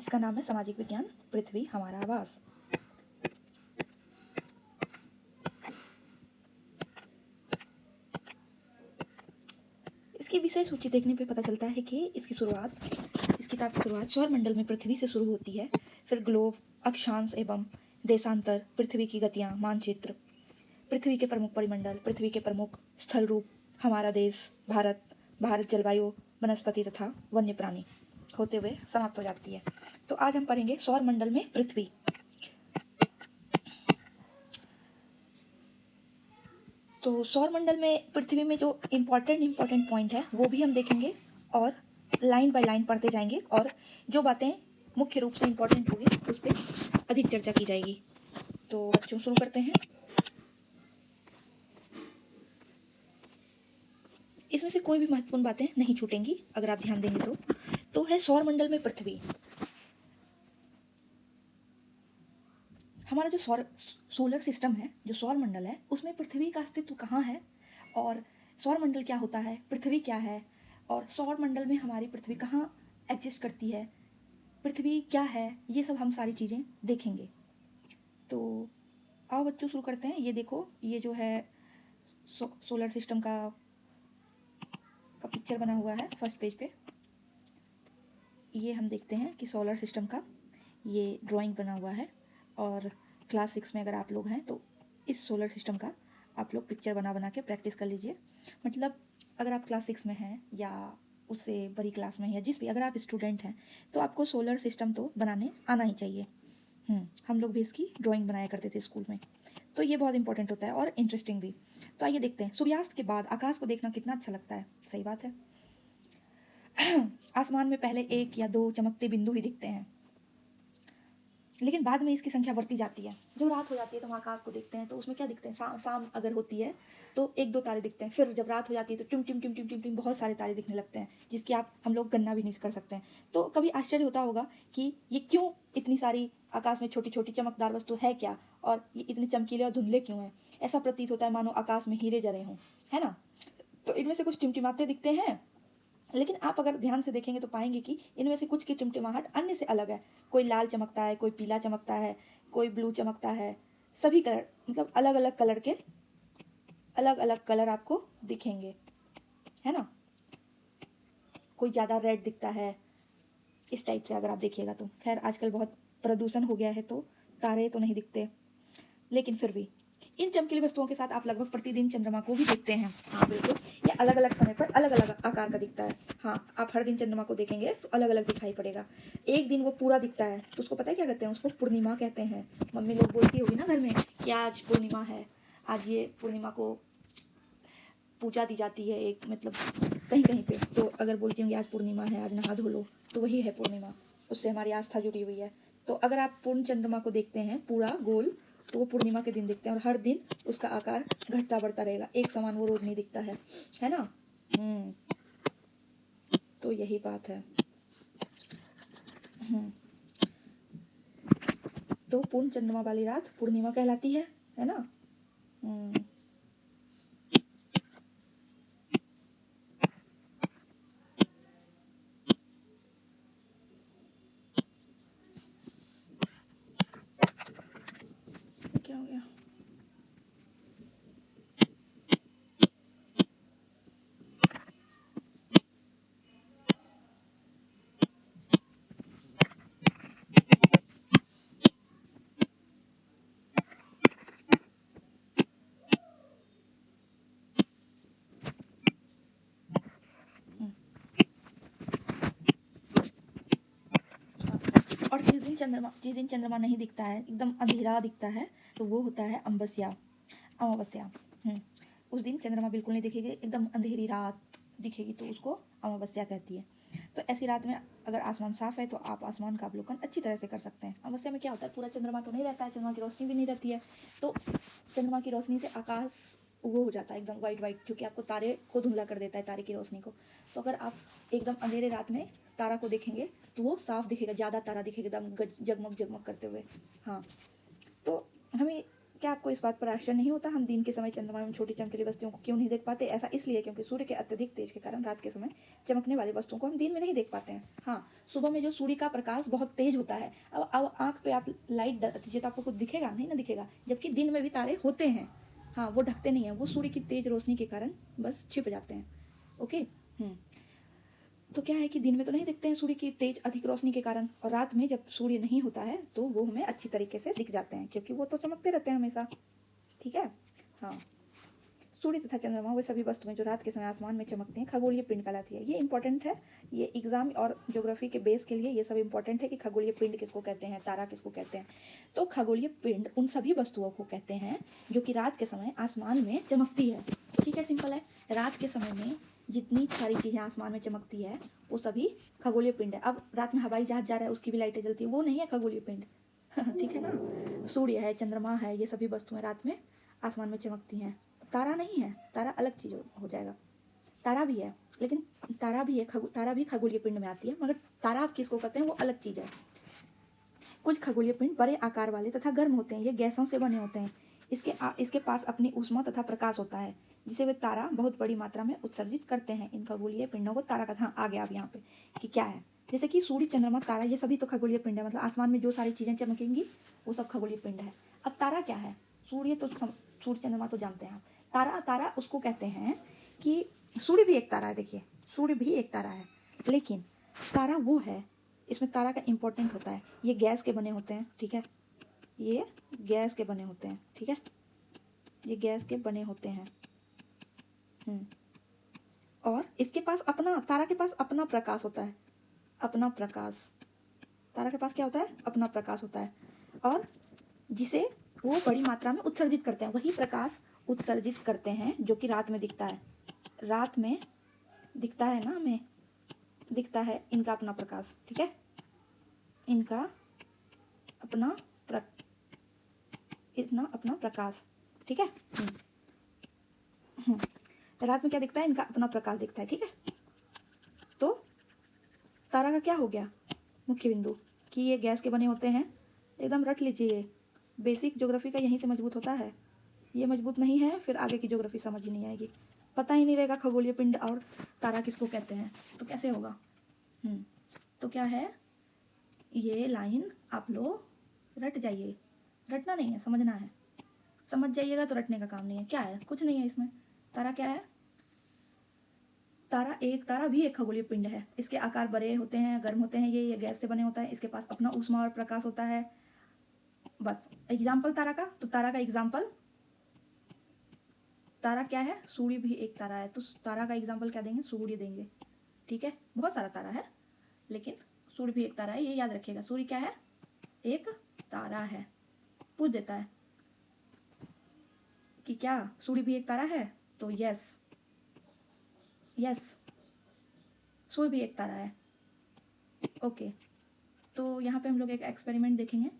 इसका नाम है सामाजिक विज्ञान, पृथ्वी हमारा आवास। इसकी विषय सूची देखने पे पता चलता है कि इस किताब की शुरुआत सौर मंडल में पृथ्वी से शुरू होती है, फिर ग्लोब, अक्षांश एवं देशांतर, पृथ्वी की गतियाँ, मानचित्र, पृथ्वी के प्रमुख परिमंडल, पृथ्वी के प्रमुख स्थल रूप, हमारा देश भारत जलवायु, वनस्पति तथा वन्य प्राणी होते हुए समाप्त हो जाती है। तो आज हम पढ़ेंगे सौर मंडल में पृथ्वी। तो सौर मंडल में पृथ्वी में जो इम्पोर्टेंट पॉइंट है वो भी हम देखेंगे और लाइन बाय लाइन पढ़ते जाएंगे, और जो बातें मुख्य रूप से इम्पोर्टेंट होगी उस पर अधिक चर्चा की जाएगी। तो बच्चों शुरू करते हैं। इसमें से कोई भी महत्वपूर्ण बातें नहीं छूटेंगी अगर आप ध्यान देंगे तो है सौर मंडल में पृथ्वी। हमारा जो सोलर सिस्टम है, जो सौर मंडल है, उसमें पृथ्वी का अस्तित्व कहाँ है, और सौर मंडल क्या होता है, पृथ्वी क्या है, और सौर मंडल में हमारी पृथ्वी कहाँ एग्जिस्ट करती है, पृथ्वी क्या है, ये सब हम सारी चीज़ें देखेंगे। तो आओ बच्चों शुरू करते हैं। ये देखो, ये जो है सोलर सिस्टम का पिक्चर बना हुआ है फर्स्ट पेज पे। ये हम देखते हैं कि सोलर सिस्टम का ये ड्राइंग बना हुआ है, और क्लास 6 में अगर आप लोग हैं तो इस सोलर सिस्टम का आप लोग पिक्चर बना के प्रैक्टिस कर लीजिए। मतलब अगर आप क्लास 6 में हैं या उससे बड़ी क्लास में, या जिस भी, अगर आप स्टूडेंट हैं तो आपको सोलर सिस्टम तो बनाने आना ही चाहिए। हम लोग भी इसकी ड्राइंग बनाया करते थे स्कूल में, तो ये बहुत इंपॉर्टेंट होता है और इंटरेस्टिंग भी। तो आइए देखते हैं। सूर्यास्त के बाद आकाश को देखना कितना अच्छा लगता है, सही बात है। आसमान में पहले 1 या 2 चमकते बिंदु ही दिखते हैं, लेकिन बाद में इसकी संख्या बढ़ती जाती है। जो रात हो जाती है तो हम आकाश को देखते हैं तो उसमें क्या दिखते हैं, शाम अगर होती है तो 1-2 तारे दिखते हैं। फिर जब रात हो जाती है तो टिम टिम टिम टिम टिम टिम बहुत सारे तारे दिखने लगते हैं, जिसकी हम लोग गणना भी नहीं कर सकते हैं। तो कभी आश्चर्य होता होगा कि ये क्यों इतनी सारी आकाश में छोटी छोटी चमकदार वस्तु है क्या, और ये इतने चमकीले और धुंधले क्यों हैं। ऐसा प्रतीत होता है मानो आकाश में हीरे जरे हों, है ना। तो इनमें से कुछ टिमटिमाते दिखते हैं, लेकिन आप अगर ध्यान से देखेंगे तो पाएंगे कि इनमें से कुछ की टिमटिमाहट अन्य से अलग है। कोई लाल चमकता है, कोई पीला चमकता है, कोई ब्लू चमकता है। सभी कलर, मतलब अलग अलग कलर के अलग अलग कलर आपको दिखेंगे, है ना। कोई ज़्यादा रेड दिखता है, इस टाइप से अगर आप देखिएगा तो। खैर आजकल बहुत प्रदूषण हो गया है तो तारे तो नहीं दिखते, लेकिन फिर भी इन चमकीली वस्तुओं के साथ आप लगभग प्रतिदिन चंद्रमा को भी देखते हैं। हाँ बिल्कुल, ये अलग अलग समय पर अलग अलग आकार का दिखता है। हाँ, आप हर दिन चंद्रमा को देखेंगे तो अलग अलग दिखाई पड़ेगा। एक दिन वो पूरा दिखता है तो उसको पता है क्या कहते हैं, उसको पूर्णिमा कहते हैं। मम्मी लोग बोलती होगी ना घर में कि आज पूर्णिमा है, आज ये पूर्णिमा को पूजा दी जाती है, एक मतलब कहीं कहीं पे तो अगर बोलती होंगी आज पूर्णिमा है, आज नहा धो लो, तो वही है पूर्णिमा, उससे हमारी आस्था जुड़ी हुई है। तो अगर आप पूर्ण चंद्रमा को देखते हैं पूरा गोल, तो वो पूर्णिमा के दिन दिखते हैं, और हर दिन उसका आकार घटता बढ़ता रहेगा, एक समान वो रोज नहीं दिखता है ना। तो यही बात है। तो पूर्ण चंद्रमा वाली रात पूर्णिमा कहलाती है ना। क्या हो गया। और जिस दिन चंद्रमा नहीं दिखता है, एकदम अंधेरा दिखता है, तो वो होता है अमावस्या। उस दिन चंद्रमा बिल्कुल नहीं दिखेगी, एकदम अंधेरी रात दिखेगी, तो उसको अमावस्या कहती है। तो ऐसी रात में अगर आसमान साफ है तो आप आसमान का अवलोकन अच्छी तरह से कर सकते हैं। अमावस्या में क्या होता है, पूरा चंद्रमा तो नहीं रहता है, चंद्रमा की रोशनी भी नहीं रहती है, तो चंद्रमा की रोशनी से आकाश वो हो जाता है एकदम वाइट, जो कि आपको तारे को धुंधला कर देता है, तारे की रोशनी को। तो अगर आप एकदम अंधेरे रात में तारा को देखेंगे तो वो साफ दिखेगा, ज़्यादा तारा दिखेगा एकदम जगमग जगमग करते हुए। हाँ, तो हमें क्या आपको इस बात पर आश्चर्य नहीं होता हम दिन के समय चंद्रमा में छोटी चमकीली वस्तुओं को क्यों नहीं देख पाते? ऐसा इसलिए क्योंकि सूर्य के अत्यधिक तेज के कारण रात के समय चमकने वाली वस्तुओं को हम दिन में नहीं देख पाते हैं। हाँ, सुबह में जो सूर्य का प्रकाश बहुत तेज होता है, अब आँख पे आप लाइट डाल दीजिए तो आपको कुछ दिखेगा नहीं, ना दिखेगा। जबकि दिन में भी तारे होते हैं, हाँ, वो ढकते नहीं है, वो सूर्य की तेज रोशनी के कारण बस छिप जाते हैं। ओके। तो क्या है कि दिन में तो नहीं दिखते हैं सूर्य की तेज अधिक रोशनी के कारण, और रात में जब सूर्य नहीं होता है तो वो हमें अच्छी तरीके से दिख जाते हैं, क्योंकि वो तो चमकते रहते हैं हमेशा। ठीक है। हाँ, सूर्य तथा चंद्रमा वे सभी वस्तुएं जो रात के समय आसमान में चमकती हैं खगोलीय पिंड कहलाती है। ये इंपॉर्टेंट है, ये एग्जाम और ज्योग्राफी के बेस के लिए ये सब इंपॉर्टेंट है कि खगोलीय पिंड किसको कहते हैं, तारा किसको कहते हैं। तो खगोलीय पिंड उन सभी वस्तुओं को कहते हैं जो कि रात के समय आसमान में चमकती है। ठीक है, सिंपल है। रात के समय में जितनी सारी चीज़ें आसमान में चमकती है वो सभी खगोलीय पिंड है। अब रात में हवाई जहाज जा रहा है उसकी भी लाइटें जलती है, वो नहीं है खगोलीय पिंड। ठीक है ना। सूर्य है, चंद्रमा है, ये सभी वस्तुएं रात में आसमान में चमकती हैं। तारा नहीं है, तारा अलग चीज़ हो जाएगा। तारा भी है, लेकिन तारा भी है, तारा भी खगोलीय पिंड में आती है, मगर तारा आप किसको कहते हैं वो अलग चीज़ है। कुछ खगोलीय पिंड बड़े आकार वाले तथा गर्म होते हैं, ये गैसों से बने होते हैं। इसके पास अपनी ऊष्मा तथा प्रकाश होता है जिसे वे तारा बहुत बड़ी मात्रा में उत्सर्जित करते हैं। इन खगोलीय पिंडों को तारा कहते हैं। हाँ, आ गया अब यहाँ पे कि क्या है, जैसे कि सूर्य, चंद्रमा, तारा, ये सभी तो खगोलीय पिंड है। मतलब आसमान में जो सारी चीज़ें चमकेंगी वो सब खगोलीय पिंड है। अब तारा क्या है? सूर्य चंद्रमा तो जानते हैं आप। तारा उसको कहते हैं कि सूर्य भी एक तारा है। देखिए, सूर्य भी एक तारा है, लेकिन तारा वो है, इसमें तारा का इंपॉर्टेंट होता है, ये गैस के बने होते हैं। ठीक है, ये गैस के बने होते हैं। ठीक है, ये गैस के बने होते हैं। और इसके पास तारा के पास अपना प्रकाश होता है, अपना प्रकाश। तारा के पास क्या होता है? अपना प्रकाश होता है, और जिसे वो बड़ी मात्रा में उत्सर्जित करते हैं। वही प्रकाश उत्सर्जित करते हैं जो कि रात में दिखता है। रात में दिखता है ना, हमें दिखता है इनका अपना प्रकाश। ठीक है, इनका अपना इतना अपना प्रकाश। ठीक है। रात में क्या दिखता है? इनका अपना प्रकाश दिखता है। ठीक है, तो तारा का क्या हो गया मुख्य बिंदु कि ये गैस के बने होते हैं। एकदम रट लीजिए, ये बेसिक ज्योग्राफी का यहीं से मजबूत होता है। ये मजबूत नहीं है फिर आगे की ज्योग्राफी समझ ही नहीं आएगी, पता ही नहीं रहेगा खगोलीय पिंड और तारा किसको कहते हैं, तो कैसे होगा। तो क्या है, ये लाइन आप लोग रट जाइए। रटना नहीं है, समझना है। समझ जाइएगा तो रटने का काम नहीं है। क्या है? कुछ नहीं है इसमें। तारा क्या है? तारा भी एक खगोलीय पिंड है। इसके आकार बड़े होते हैं, गर्म होते हैं, ये गैस से बने होता है। इसके पास अपना ऊष्मा और प्रकाश होता है। बस एग्जाम्पल तारा का, तो तारा का एग्जाम्पल, तारा क्या है? सूर्य भी एक तारा है, तो तारा का एग्जाम्पल क्या देंगे? सूर्य देंगे। ठीक है, बहुत सारा तारा है लेकिन सूर्य भी एक तारा है, ये याद रखिएगा। सूर्य क्या है? एक तारा है। पूछ देता है कि क्या सूर्य भी एक तारा है, तो यस, सूर्य भी एक तारा है। ओके, तो यहाँ पे हम लोग एक एक्सपेरिमेंट देखेंगे।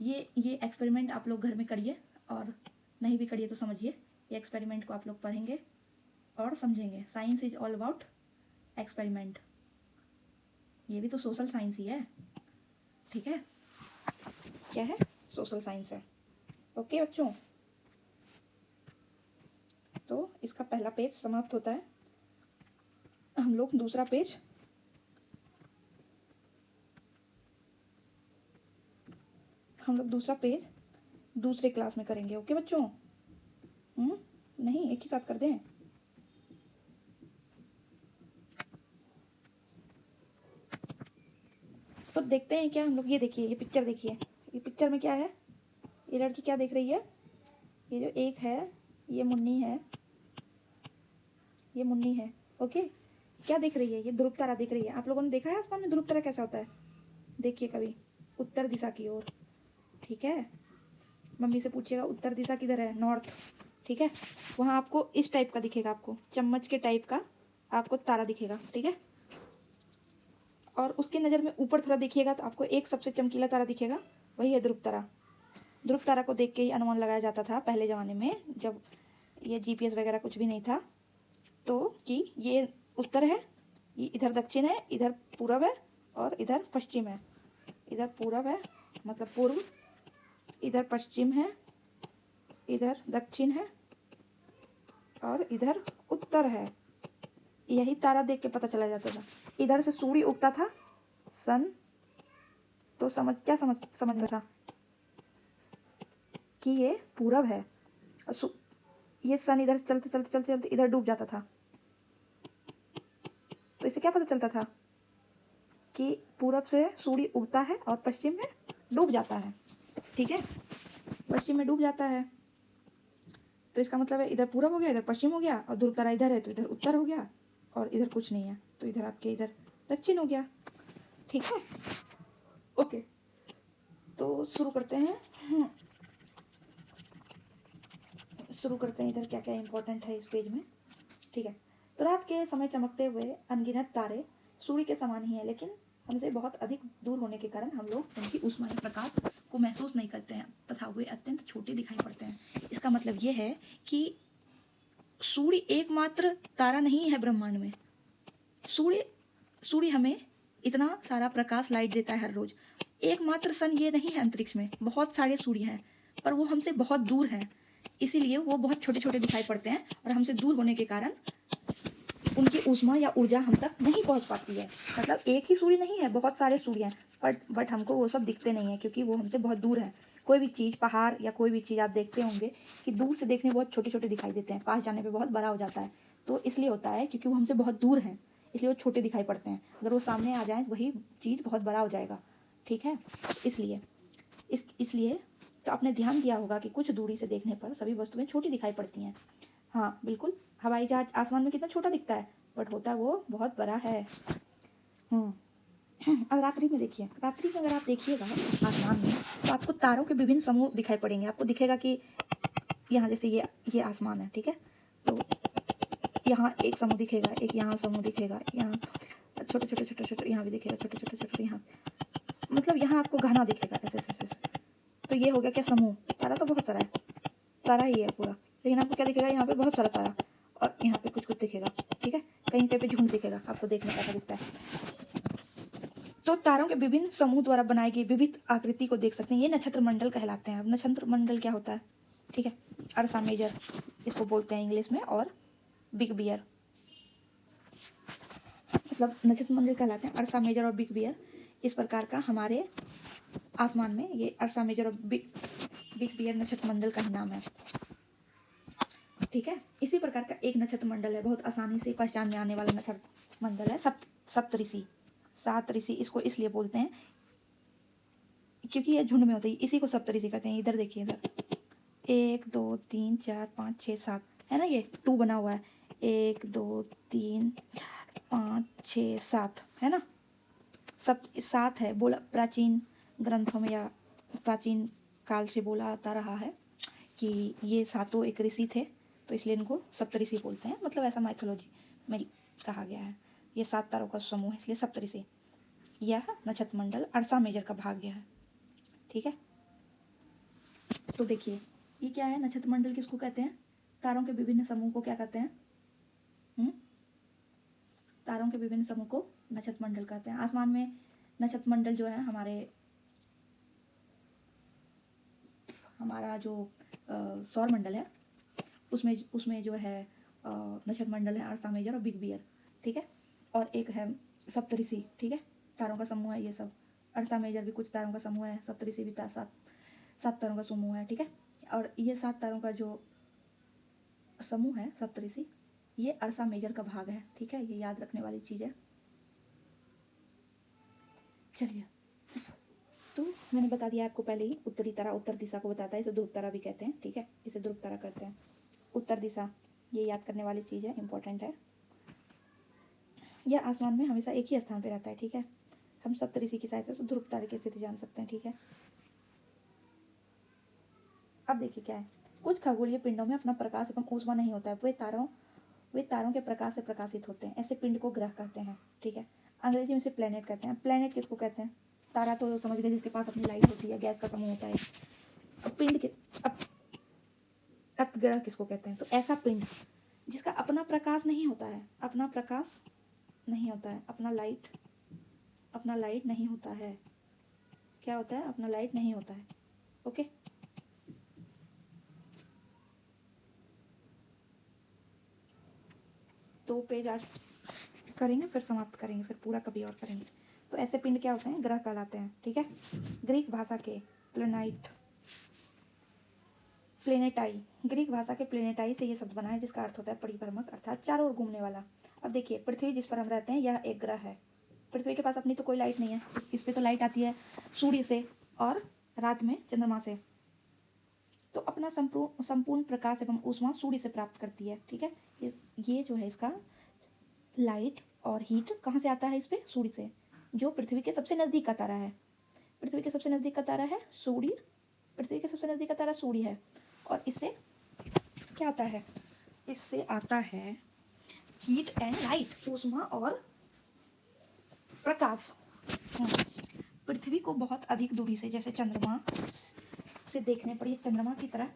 ये एक्सपेरिमेंट आप लोग घर में करिए, और नहीं भी करिए तो समझिए। ये एक्सपेरिमेंट को आप लोग पढ़ेंगे और समझेंगे। Science is all about experiment. ये भी तो सोशल साइंस ही है। ठीक है, क्या है? सोशल साइंस है। ओके बच्चों, तो इसका पहला पेज समाप्त होता है। हम लोग दूसरा पेज दूसरे क्लास में करेंगे। ओके बच्चों? नहीं, एक ही साथ कर दें। तो देखते हैं क्या हम लोग। ये देखिए, ये पिक्चर देखिए। ये पिक्चर में क्या है? ये लड़की क्या देख रही है? ये जो एक है, ये मुन्नी है, ये मुन्नी है। ओके, क्या देख रही है? ये ध्रुव तारा देख रही है। आप लोगों ने देखा है आसमान में ध्रुव तारा कैसा होता है? देखिए कभी, उत्तर दिशा की ओर। ठीक है, मम्मी से पूछिएगा उत्तर दिशा किधर है? नॉर्थ। ठीक है, वहाँ आपको इस टाइप का दिखेगा, आपको चम्मच के टाइप का आपको तारा दिखेगा। ठीक है, और उसके नज़र में ऊपर थोड़ा देखिएगा तो आपको एक सबसे चमकीला तारा दिखेगा, वही है ध्रुव तारा। ध्रुव तारा को देख के ही अनुमान लगाया जाता था पहले ज़माने में, जब ये जीपीएस वगैरह कुछ भी नहीं था, तो कि ये उत्तर है, ये इधर दक्षिण है, इधर पूरब है, और इधर पश्चिम है। इधर पूरब है मतलब पूर्व, इधर पश्चिम है, इधर दक्षिण है और इधर उत्तर है। यही तारा देख के पता चला जाता था। इधर से सूर्य उगता था, सन, तो समझ था कि ये पूरब है। ये सन इधर से चलते चलते चलते चलते इधर डूब जाता था। तो इससे क्या पता चलता था कि पूरब से सूर्य उगता है और पश्चिम में डूब जाता है। ठीक है, पश्चिम में डूब जाता है, तो इसका मतलब है इधर पूरब हो गया, इधर पश्चिम हो गया, और ध्रुव तारा इधर है तो इधर उत्तर हो गया, और इधर कुछ नहीं है तो इधर आपके इधर दक्षिण हो गया। ठीक है, ओके, तो शुरू करते हैं। इधर क्या क्या इंपॉर्टेंट है इस पेज में। ठीक है, तो रात के समय चमकते हुए अनगिनत तारे सूर्य के समान ही है, लेकिन हमसे बहुत अधिक दूर होने के कारण हम लोग उनकी ऊष्मायन प्रकाश को महसूस नहीं करते हैं तथा वे अत्यंत छोटे दिखाई पड़ते हैं। इसका मतलब ये है कि सूर्य एकमात्र तारा नहीं है ब्रह्मांड में। सूर्य हमें इतना सारा प्रकाश लाइट देता है हर रोज। एकमात्र सन ये नहीं है, अंतरिक्ष में बहुत सारे सूर्य हैं, पर वो हमसे बहुत दूर हैं, इसीलिए वो बहुत छोटे छोटे दिखाई पड़ते हैं और हमसे दूर होने के कारण उनकी ऊष्मा या ऊर्जा हम तक नहीं पहुंच पाती है। मतलब एक ही सूर्य नहीं है, बहुत सारे सूर्य हैं, बट हमको वो सब दिखते नहीं है क्योंकि वो हमसे बहुत दूर है। कोई भी चीज़, पहाड़ या कोई भी चीज़ आप देखते होंगे कि दूर से देखने बहुत छोटे छोटे दिखाई देते हैं, पास जाने पे बहुत बड़ा हो जाता है। तो इसलिए होता है क्योंकि वो हमसे बहुत दूर हैं, इसलिए वो छोटे दिखाई पड़ते हैं। अगर वो सामने आ जाए वही चीज़ बहुत बड़ा हो जाएगा। ठीक है, इसलिए तो आपने ध्यान दिया होगा कि कुछ दूरी से देखने पर सभी वस्तुएं छोटी दिखाई पड़ती हैं। हाँ बिल्कुल, हवाई जहाज आसमान में कितना छोटा दिखता है, बट होता वो बहुत बड़ा है। अब रात्रि में देखिए, रात्रि में अगर आप देखिएगा आसमान में तो आपको तारों के विभिन्न समूह दिखाई पड़ेंगे। आपको दिखेगा कि यहाँ जैसे ये आसमान है, ठीक है, तो यहाँ एक समूह दिखेगा, एक यहाँ समूह दिखेगा, यहाँ छोटे छोटे छोटे छोटे, यहाँ भी दिखेगा छोटे छोटे छोटे, यहाँ मतलब यहाँ आपको घना दिखेगा ऐसे ऐसे ऐसे। तो ये हो गया क्या, समूह। तारा तो बहुत सारा है, तारा ही है पूरा, लेकिन आपको क्या दिखेगा, यहाँ पे बहुत सारा तारा, और यहाँ पे कुछ कुछ दिखेगा। ठीक है, कहीं कहीं पे झुंड दिखेगा, आपको देखने का दिखता है। तो तारों के विभिन्न समूह द्वारा बनाई गई विविध आकृति को देख सकते हैं, ये नक्षत्र मंडल कहलाते हैं। अब नक्षत्र मंडल क्या होता है, ठीक है, अर्सा मेजर इसको बोलते हैं इंग्लिश में, और बिग बियर, मतलब नक्षत्र मंडल कहलाते हैं अर्सा मेजर और बिग बियर। इस प्रकार का हमारे आसमान में ये अर्सा मेजर और बिग बियर नक्षत्र मंडल का ही नाम है। ठीक है, इसी प्रकार का एक नक्षत्र मंडल है, बहुत आसानी से पहचान में आने वाला नक्षत्र मंडल है सप्तऋषि, 7 ऋषि इसको इसलिए बोलते हैं क्योंकि ये झुंड में होते हैं, इसी को सप्तऋषि कहते हैं। इधर देखिए, इधर 1 2 3 4 5 6 7 है ना, ये 2 बना हुआ है, 1 2 3 5 6 7 है ना, सब 7 है। बोला प्राचीन ग्रंथों में या प्राचीन काल से बोला आता रहा है कि ये 7 एक ऋषि थे, तो इसलिए इनको सप्तऋषि बोलते हैं, मतलब ऐसा माइथोलॉजी में कहा गया है। ये 7 तारों का समूह है, इसलिए सप्तऋषि। यह नक्षत्र मंडल अर्सा मेजर का भाग गया है। ठीक है, तो देखिए ये क्या है, नक्षत्र मंडल किसको कहते हैं, तारों के विभिन्न समूह को क्या कहते हैं, तारों के विभिन्न समूह को नक्षत्र मंडल कहते हैं। आसमान में नक्षत्र मंडल जो है हमारा जो सौर मंडल है उसमें जो है नक्षत्र मंडल है अर्सा मेजर और बिग बियर। ठीक है, और एक है सप्तऋषि। ठीक है, तारों का समूह है ये सब। अर्सा मेजर भी कुछ तारों का समूह है, सप्तऋषि भी 7 तारों का समूह है। ठीक है, और ये 7 तारों का जो समूह है सप्तऋषि, ये अर्सा मेजर का भाग है। ठीक है, ये याद रखने वाली चीज़ है। चलिए, तो मैंने बता दिया आपको पहले ही, उत्तरी तारा उत्तर दिशा को बताता है, इसे ध्रुव तारा भी कहते हैं। ठीक है, इसे ध्रुव तारा कहते हैं। उत्तर दिशा ये याद करने वाली चीज़ है, इंपॉर्टेंट है। यह आसमान में हमेशा एक ही स्थान पे रहता है। ठीक है, हम सप्तऋषि की सहायता से ध्रुव तारे की स्थिति जान सकते हैं। ठीक है, अब देखिए क्या है, कुछ खगोलीय पिंडों में अपना प्रकाश एवं ऊष्मा नहीं होता है, वे तारों के प्रकाश से प्रकाशित होते हैं। ऐसे पिंड को ग्रह कहते हैं। ठीक है, अंग्रेजी में इसे प्लेनेट कहते हैं। प्लेनेट किसको कहते हैं, तारा तो समझ गए जिसके पास अपनी लाइट होती है, गैस का समूह होता है। अब पिंड के अब ग्रह किसको कहते हैं, तो ऐसा पिंड जिसका अपना प्रकाश नहीं होता है, अपना प्रकाश नहीं होता है, अपना लाइट नहीं होता है। क्या होता है, अपना लाइट नहीं होता है। ओके, 2 पेज आज करेंगे, फिर समाप्त करेंगे, फिर पूरा कभी और करेंगे। तो ऐसे पिंड क्या होते हैं? ग्रह कहलाते हैं। ठीक है। ग्रीक भाषा के प्लेनेटाई, ग्रीक भाषा के प्लेनेटाई से ये शब्द बना है, जिसका अर्थ होता है परिभ्रमक, अर्थात चारों ओर घूमने वाला। अब देखिए, पृथ्वी जिस पर हम रहते हैं यह एक ग्रह है। पृथ्वी के पास अपनी तो कोई लाइट नहीं है, इस पे तो लाइट आती है सूर्य से और रात में चंद्रमा से। तो अपना संपूर्ण प्रकाश एवं ऊष्मा सूर्य से प्राप्त करती है। ठीक है। ये जो है इसका लाइट और हीट कहाँ से आता है? इस पे सूर्य से, जो पृथ्वी के सबसे नज़दीक का तारा है। पृथ्वी के सबसे नज़दीक का तारा है सूर्य। पृथ्वी के सबसे नज़दीक का तारा सूर्य है। और इससे क्या आता है? इससे आता है हीट एंड लाइट, ऊष्मा और प्रकाश। पृथ्वी को बहुत अधिक दूरी से, जैसे चंद्रमा से देखने पर ये चंद्रमा की तरह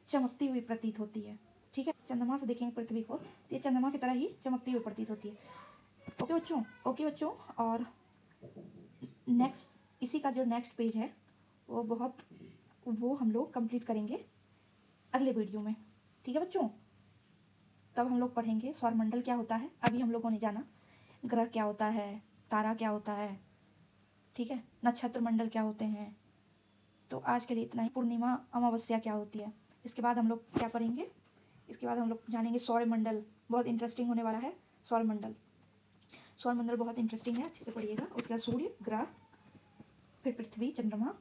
चमकती हुई प्रतीत होती है। ठीक है। चंद्रमा से देखेंगे पृथ्वी को तो ये चंद्रमा की तरह ही चमकती हुई प्रतीत होती है। ओके बच्चों, ओके बच्चों। और नेक्स्ट, इसी का जो नेक्स्ट पेज है वो हम लोग कंप्लीट करेंगे अगले वीडियो में। ठीक है बच्चों। तब हम लोग पढ़ेंगे सौरमंडल क्या होता है, अभी हम लोगों ने जाना। ग्रह क्या होता है, तारा क्या होता है, ठीक है, नक्षत्र मंडल क्या होते हैं। तो आज के लिए इतना ही। पूर्णिमा अमावस्या क्या होती है, इसके बाद हम लोग क्या पढ़ेंगे? इसके बाद हम लोग जानेंगे सौरमंडल, बहुत इंटरेस्टिंग होने वाला है सौरमंडल। सौरमंडल बहुत इंटरेस्टिंग है, अच्छे से पढ़िएगा। उसके बाद सूर्य, ग्रह, फिर पृथ्वी, चंद्रमा,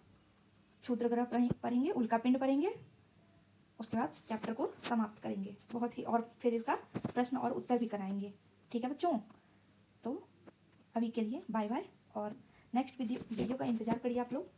क्षुद्र ग्रह पढ़ेंगे, उल्कापिंड पढ़ेंगे। उसके बाद चैप्टर को समाप्त करेंगे बहुत ही, और फिर इसका प्रश्न और उत्तर भी कराएंगे। ठीक है बच्चों। तो अभी के लिए बाय बाय, और नेक्स्ट वीडियो का इंतज़ार करिए आप लोग।